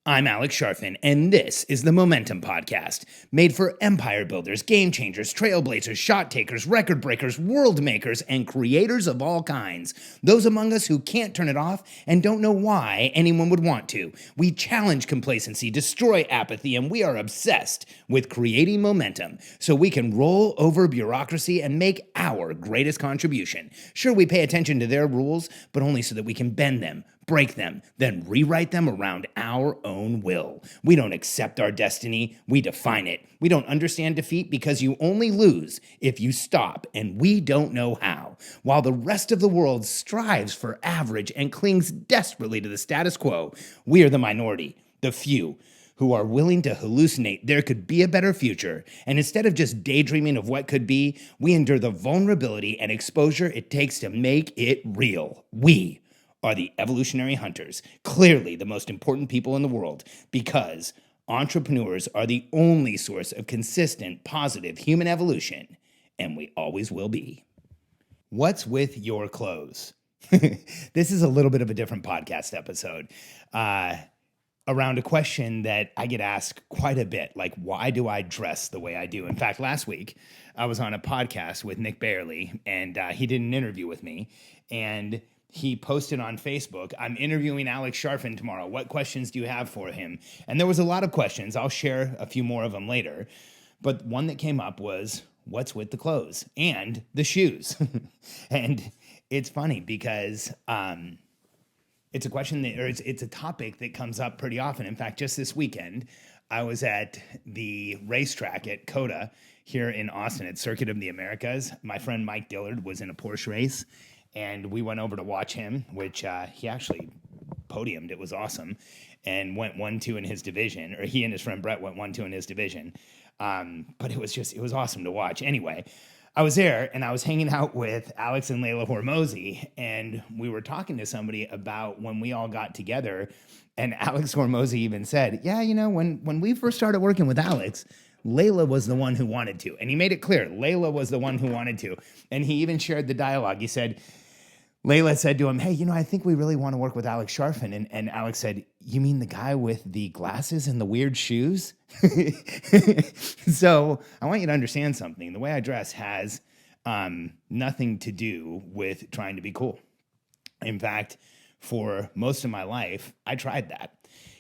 I'm Alex Sharfin, and this is the Momentum Podcast, made for empire builders, game changers, trailblazers, shot takers, record breakers, world makers, and creators of all kinds. Those among us who can't turn it off and don't know why anyone would want to. We challenge complacency, destroy apathy, and we are obsessed with creating momentum so we can roll over bureaucracy and make our greatest contribution. Sure, we pay attention to their rules, but only so that we can bend them, break them, then rewrite them around our own will. We don't accept our destiny, we define it. We don't understand defeat because you only lose if you stop, and we don't know how. While the rest of the world strives for average and clings desperately to the status quo, we are the minority, the few, who are willing to hallucinate there could be a better future, and instead of just daydreaming of what could be, we endure the vulnerability and exposure it takes to make it real. We are the evolutionary hunters, clearly the most important people in the world, because entrepreneurs are the only source of consistent, positive human evolution, and we always will be. What's with your clothes? This is a little bit of a different podcast episode around a question that I get asked quite a bit, like, why do I dress the way I do? In fact, last week, I was on a podcast with Nick Bayerly, and he did an interview with me, and he posted on Facebook, I'm interviewing Alex Sharfin tomorrow. What questions do you have for him? And there was a lot of questions. I'll share a few more of them later. But one that came up was, what's with the clothes and the shoes? And it's funny because it's a question that, or it's a topic that comes up pretty often. In fact, just this weekend, I was at the racetrack at COTA here in Austin at Circuit of the Americas. My friend Mike Dillard was in a Porsche race, and we went over to watch him, which he actually podiumed. It was awesome, and went 1-2 in his division, or he and his friend Brett went 1-2 in his division. But it was awesome to watch. Anyway, I was there, and I was hanging out with Alex and Layla Hormozi, and we were talking to somebody about when we all got together, and Alex Hormozi even said, yeah, you know, when we first started working with Alex, Layla was the one who wanted to. And he made it clear, Layla was the one who wanted to. And he even shared the dialogue. He said, Layla said to him, hey, you know, I think we really want to work with Alex Sharfin. And Alex said, you mean the guy with the glasses and the weird shoes? So I want you to understand something. The way I dress has nothing to do with trying to be cool. In fact, for most of my life, I tried that.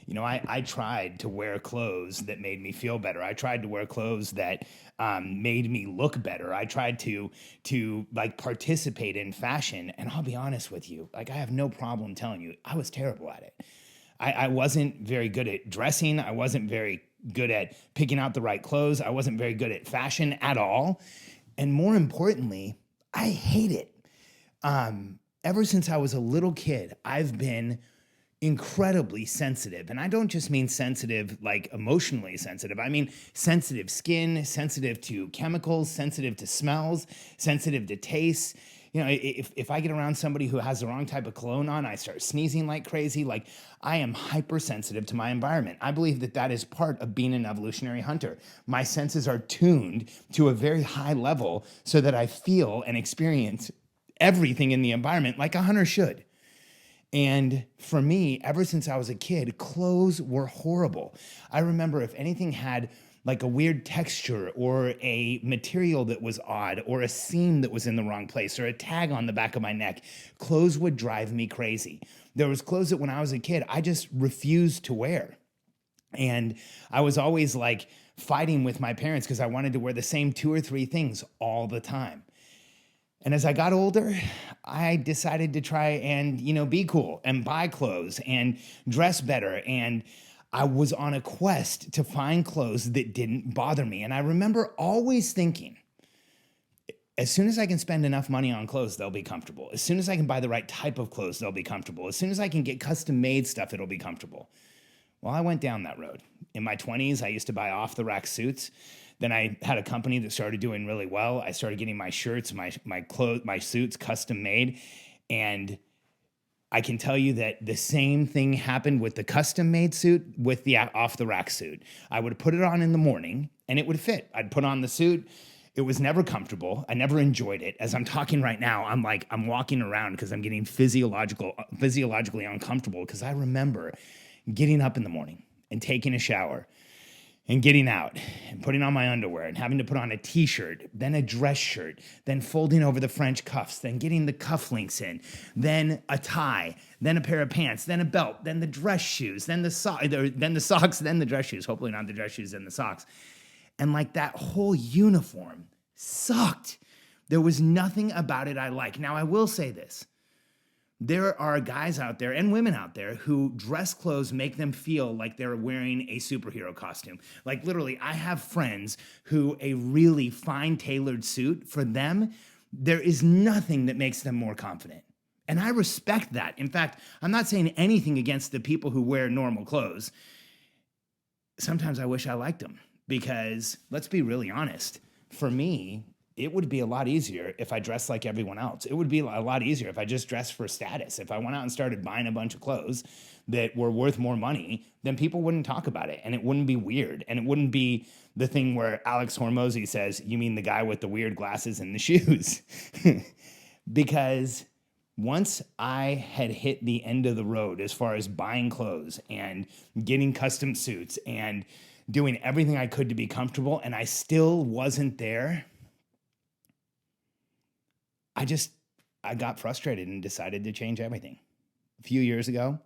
You know, I tried to wear clothes that made me feel better. I tried to wear clothes that made me look better. I tried to like participate in fashion. And I'll be honest with you, like I have no problem telling you, I was terrible at it. I wasn't very good at dressing. I wasn't very good at picking out the right clothes. I wasn't very good at fashion at all. And more importantly, I hate it. Ever since I was a little kid, I've been incredibly sensitive. And I don't just mean sensitive, like emotionally sensitive. I mean sensitive skin, sensitive to chemicals, sensitive to smells, sensitive to tastes. You know, if I get around somebody who has the wrong type of cologne on, I start sneezing like crazy. Like, I am hypersensitive to my environment. I believe that is part of being an evolutionary hunter. My senses are tuned to a very high level so that I feel and experience everything in the environment like a hunter should. And for me, ever since I was a kid, clothes were horrible. I remember if anything had like a weird texture or a material that was odd or a seam that was in the wrong place or a tag on the back of my neck, clothes would drive me crazy. There was clothes that when I was a kid, I just refused to wear. And I was always like fighting with my parents because I wanted to wear the same 2 or 3 things all the time. And as I got older, I decided to try and, you know, be cool and buy clothes and dress better. And I was on a quest to find clothes that didn't bother me. And I remember always thinking, as soon as I can spend enough money on clothes, they'll be comfortable. As soon as I can buy the right type of clothes, they'll be comfortable. As soon as I can get custom made stuff, it'll be comfortable. Well, I went down that road. In my 20s, I used to buy off-the-rack suits. Then I had a company that started doing really well. I started getting my shirts, my suits custom made. And I can tell you that the same thing happened with the custom made suit with the off the rack suit. I would put it on in the morning and it would fit. I'd put on the suit. It was never comfortable. I never enjoyed it. As I'm talking right now, I'm walking around because I'm getting physiologically uncomfortable because I remember getting up in the morning and taking a shower and getting out and putting on my underwear and having to put on a t-shirt, then a dress shirt, then folding over the French cuffs, then getting the cufflinks in, then a tie, then a pair of pants, then a belt, then the dress shoes, then the socks, then the dress shoes, hopefully not the dress shoes, then the socks. And like that whole uniform sucked. There was nothing about it I like. Now, I will say this. There are guys out there and women out there who dress clothes make them feel like they're wearing a superhero costume. Like literally, I have friends who a really fine tailored suit, for them, there is nothing that makes them more confident. And I respect that. In fact, I'm not saying anything against the people who wear normal clothes. Sometimes I wish I liked them because, let's be really honest, for me, it would be a lot easier if I dressed like everyone else. It would be a lot easier if I just dressed for status. If I went out and started buying a bunch of clothes that were worth more money, then people wouldn't talk about it and it wouldn't be weird. And it wouldn't be the thing where Alex Hormozy says, "You mean the guy with the weird glasses and the shoes?" Because once I had hit the end of the road as far as buying clothes and getting custom suits and doing everything I could to be comfortable, and I still wasn't there, I got frustrated and decided to change everything. A few years ago,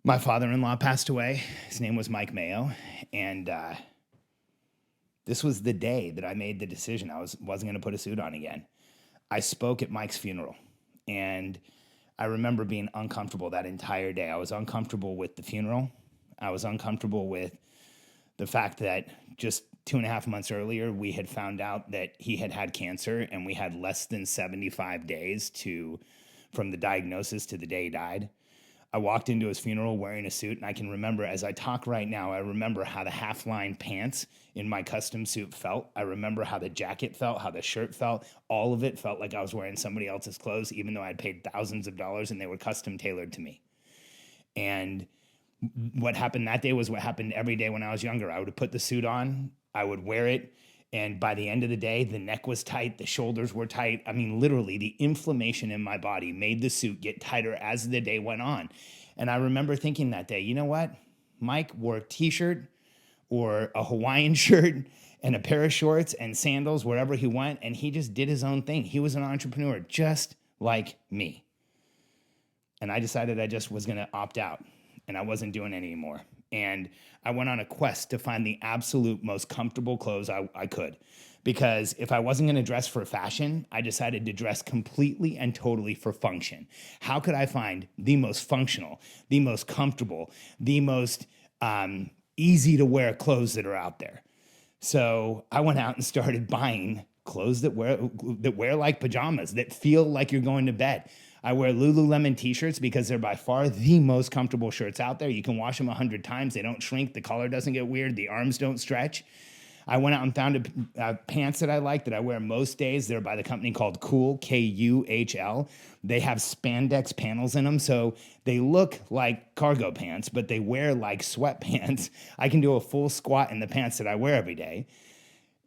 my father-in-law passed away. His name was Mike Mayo. And this was the day that I made the decision I wasn't going to put a suit on again. I spoke at Mike's funeral. And I remember being uncomfortable that entire day. I was uncomfortable with the funeral. I was uncomfortable with the fact that just 2.5 months earlier, we had found out that he had had cancer, and we had less than 75 days from the diagnosis to the day he died. I walked into his funeral wearing a suit, and I can remember, as I talk right now, I remember how the half-line pants in my custom suit felt. I remember how the jacket felt, how the shirt felt. All of it felt like I was wearing somebody else's clothes, even though I'd paid thousands of dollars and they were custom tailored to me. And what happened that day was what happened every day when I was younger. I would put the suit on, I would wear it, and by the end of the day, the neck was tight, the shoulders were tight. I mean, literally, the inflammation in my body made the suit get tighter as the day went on. And I remember thinking that day, you know what? Mike wore a t-shirt or a Hawaiian shirt and a pair of shorts and sandals wherever he went, and he just did his own thing. He was an entrepreneur just like me. And I decided I just was going to opt out, and I wasn't doing it anymore. And I went on a quest to find the absolute most comfortable clothes I could. Because if I wasn't going to dress for fashion, I decided to dress completely and totally for function. How could I find the most functional, the most comfortable, the most easy to wear clothes that are out there? So I went out and started buying clothes that wear like pajamas, that feel like you're going to bed. I wear Lululemon t-shirts because they're by far the most comfortable shirts out there. You can wash them 100 times. They don't shrink. The collar doesn't get weird. The arms don't stretch. I went out and found pants that I like that I wear most days. They're by the company called Kuhl, Kuhl. They have spandex panels in them, so they look like cargo pants, but they wear like sweatpants. I can do a full squat in the pants that I wear every day.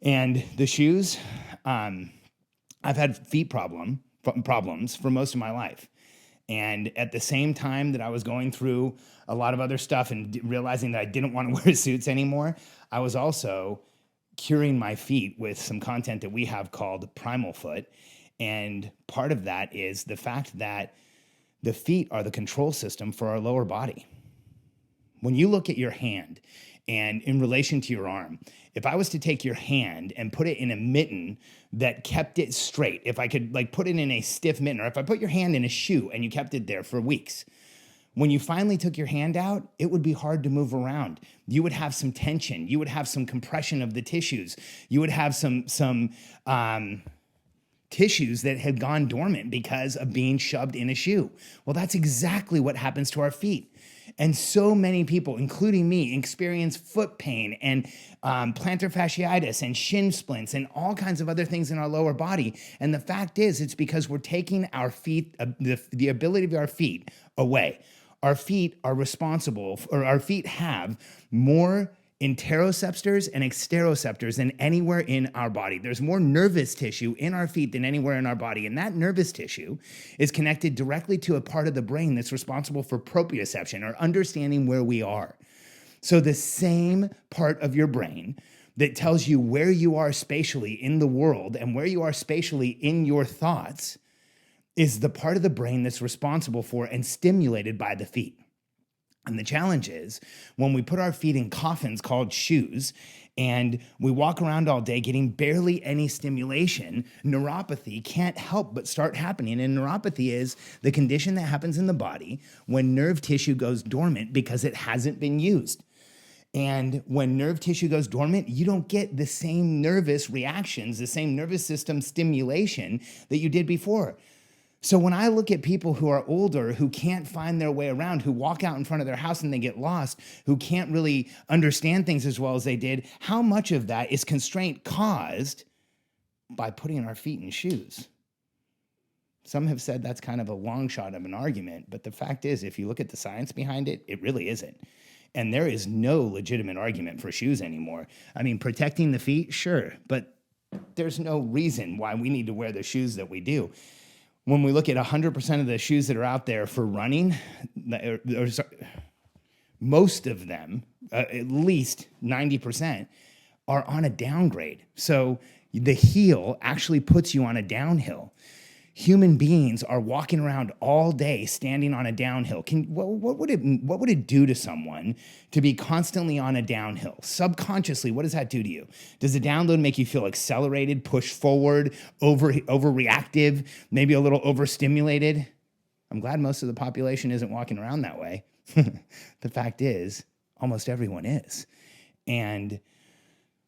And the shoes, I've had feet problems for most of my life. And at the same time that I was going through a lot of other stuff and realizing that I didn't want to wear suits anymore, I was also curing my feet with some content that we have called Primal Foot. And part of that is the fact that the feet are the control system for our lower body. When you look at your hand and in relation to your arm, if I was to take your hand and put it in a mitten that kept it straight, if I could like put it in a stiff mitten, or if I put your hand in a shoe and you kept it there for weeks, when you finally took your hand out, it would be hard to move around. You would have some tension. You would have some compression of the tissues. You would have some tissues that had gone dormant because of being shoved in a shoe. Well, that's exactly what happens to our feet. And so many people, including me, experience foot pain and plantar fasciitis and shin splints and all kinds of other things in our lower body. And the fact is, it's because we're taking our feet, the ability of our feet away. Our feet are responsible, or our feet have more interoceptors and exteroceptors than anywhere in our body. There's more nervous tissue in our feet than anywhere in our body. And that nervous tissue is connected directly to a part of the brain that's responsible for proprioception, or understanding where we are. So the same part of your brain that tells you where you are spatially in the world and where you are spatially in your thoughts is the part of the brain that's responsible for and stimulated by the feet. And the challenge is when we put our feet in coffins called shoes and we walk around all day getting barely any stimulation, neuropathy can't help but start happening. And neuropathy is the condition that happens in the body when nerve tissue goes dormant because it hasn't been used. And when nerve tissue goes dormant, you don't get the same nervous reactions, the same nervous system stimulation that you did before. So when I look at people who are older, who can't find their way around, who walk out in front of their house and they get lost, who can't really understand things as well as they did, how much of that is constraint caused by putting our feet in shoes? Some have said that's kind of a long shot of an argument, but the fact is, if you look at the science behind it, it really isn't. And there is no legitimate argument for shoes anymore. I mean, protecting the feet, sure, but there's no reason why we need to wear the shoes that we do. When we look at 100% of the shoes that are out there for running, most of them, at least 90%, are on a downgrade. So the heel actually puts you on a downhill. Human beings are walking around all day standing on a downhill. What would it do to someone to be constantly on a downhill? Subconsciously, what does that do to you? Does the download make you feel accelerated, pushed forward, overreactive, maybe a little overstimulated? I'm glad most of the population isn't walking around that way. The fact is, almost everyone is. And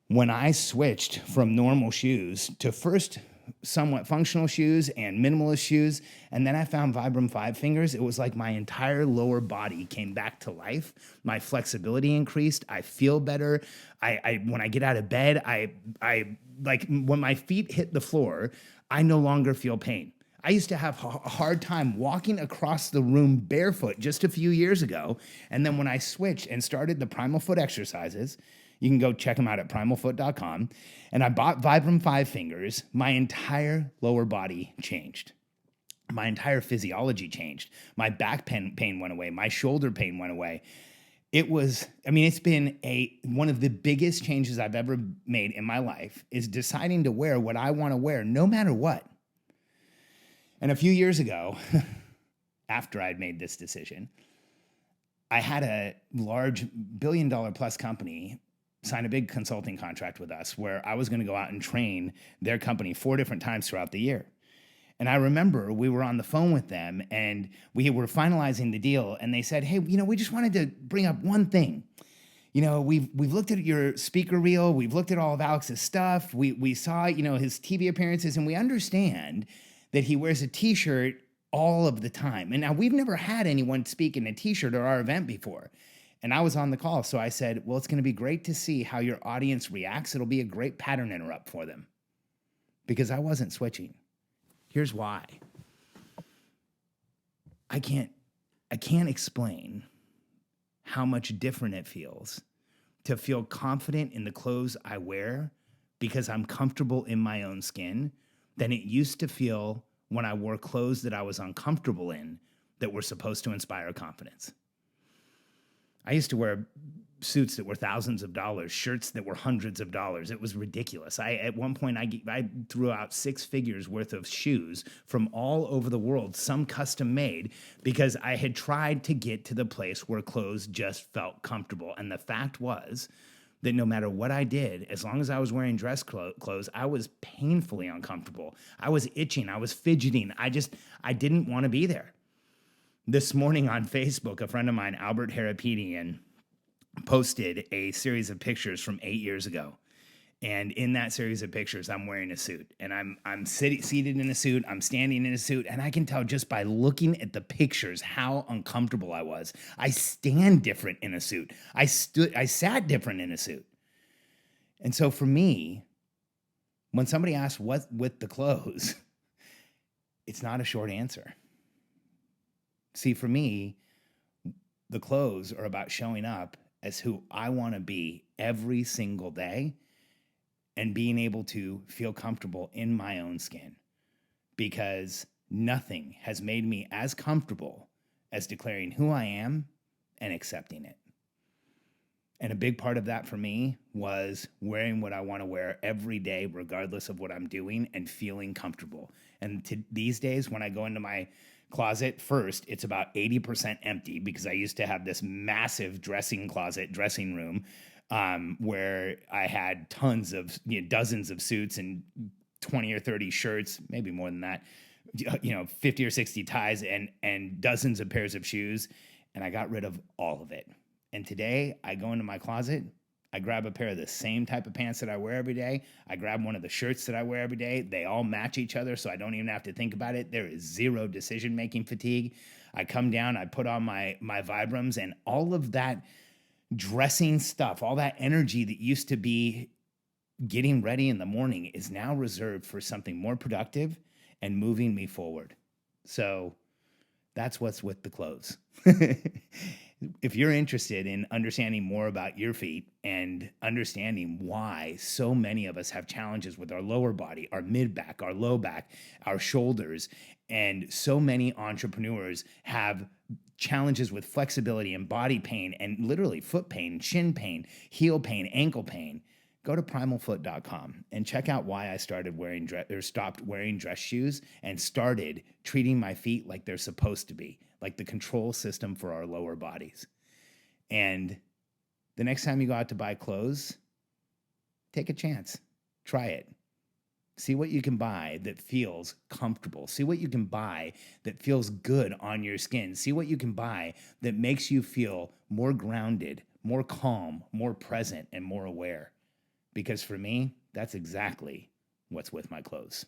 when I switched from normal shoes to first somewhat functional shoes and minimalist shoes, and then I found Vibram 5 fingers, it was like my entire lower body came back to life. My flexibility increased. I feel better. When I get out of bed, I like when my feet hit the floor, I no longer feel pain. I used to have a hard time walking across the room barefoot just a few years ago. And then when I switched and started the Primal Foot exercises, you can go check them out at primalfoot.com. And I bought Vibram 5 fingers. My entire lower body changed. My entire physiology changed. My back pain went away. My shoulder pain went away. It's been one of the biggest changes I've ever made in my life is deciding to wear what I want to wear no matter what. And a few years ago, after I'd made this decision, I had a large billion-dollar-plus company sign a big consulting contract with us where I was going to go out and train their company 4 different times throughout the year. And I remember we were on the phone with them and we were finalizing the deal and they said, hey, we just wanted to bring up one thing. We've looked at your speaker reel. We've looked at all of Alex's stuff. We saw, his TV appearances, and we understand that he wears a t-shirt all of the time. And now we've never had anyone speak in a t-shirt at our event before. And I was on the call, so I said, well, it's going to be great to see how your audience reacts. It'll be a great pattern interrupt for them. Because I wasn't switching. Here's why. I can't explain how much different it feels to feel confident in the clothes I wear because I'm comfortable in my own skin than it used to feel when I wore clothes that I was uncomfortable in that were supposed to inspire confidence. I used to wear suits that were thousands of dollars, shirts that were hundreds of dollars. It was ridiculous. At one point, I threw out 6 figures worth of shoes from all over the world, some custom made, because I had tried to get to the place where clothes just felt comfortable. And the fact was that no matter what I did, as long as I was wearing dress clothes, I was painfully uncomfortable. I was itching. I was fidgeting. I didn't want to be there. This morning on Facebook, a friend of mine, Albert Harapetian, posted a series of pictures from 8 years ago. And in that series of pictures, I'm wearing a suit. And I'm seated in a suit. I'm standing in a suit. And I can tell just by looking at the pictures how uncomfortable I was. I stand different in a suit. I sat different in a suit. And so for me, when somebody asks what with the clothes, it's not a short answer. See, for me, the clothes are about showing up as who I want to be every single day and being able to feel comfortable in my own skin, because nothing has made me as comfortable as declaring who I am and accepting it. And a big part of that for me was wearing what I want to wear every day, regardless of what I'm doing, and feeling comfortable. And these days, when I go into my closet, first, it's about 80% empty because I used to have this massive dressing room, where I had tons of, dozens of suits and 20 or 30 shirts, maybe more than that, 50 or 60 ties and dozens of pairs of shoes. And I got rid of all of it. And today I go into my closet, I grab a pair of the same type of pants that I wear every day. I grab one of the shirts that I wear every day. They all match each other, so I don't even have to think about it. There is zero decision-making fatigue. I come down, I put on my Vibrams, and all of that dressing stuff, all that energy that used to be getting ready in the morning is now reserved for something more productive and moving me forward. So that's what's with the clothes. If you're interested in understanding more about your feet and understanding why so many of us have challenges with our lower body, our mid back, our low back, our shoulders, and so many entrepreneurs have challenges with flexibility and body pain and literally foot pain, shin pain, heel pain, ankle pain, go to primalfoot.com and check out why I started stopped wearing dress shoes and started treating my feet like they're supposed to be, like the control system for our lower bodies. And the next time you go out to buy clothes, take a chance. Try it. See what you can buy that feels comfortable. See what you can buy that feels good on your skin. See what you can buy that makes you feel more grounded, more calm, more present, and more aware. Because for me, that's exactly what's with my clothes.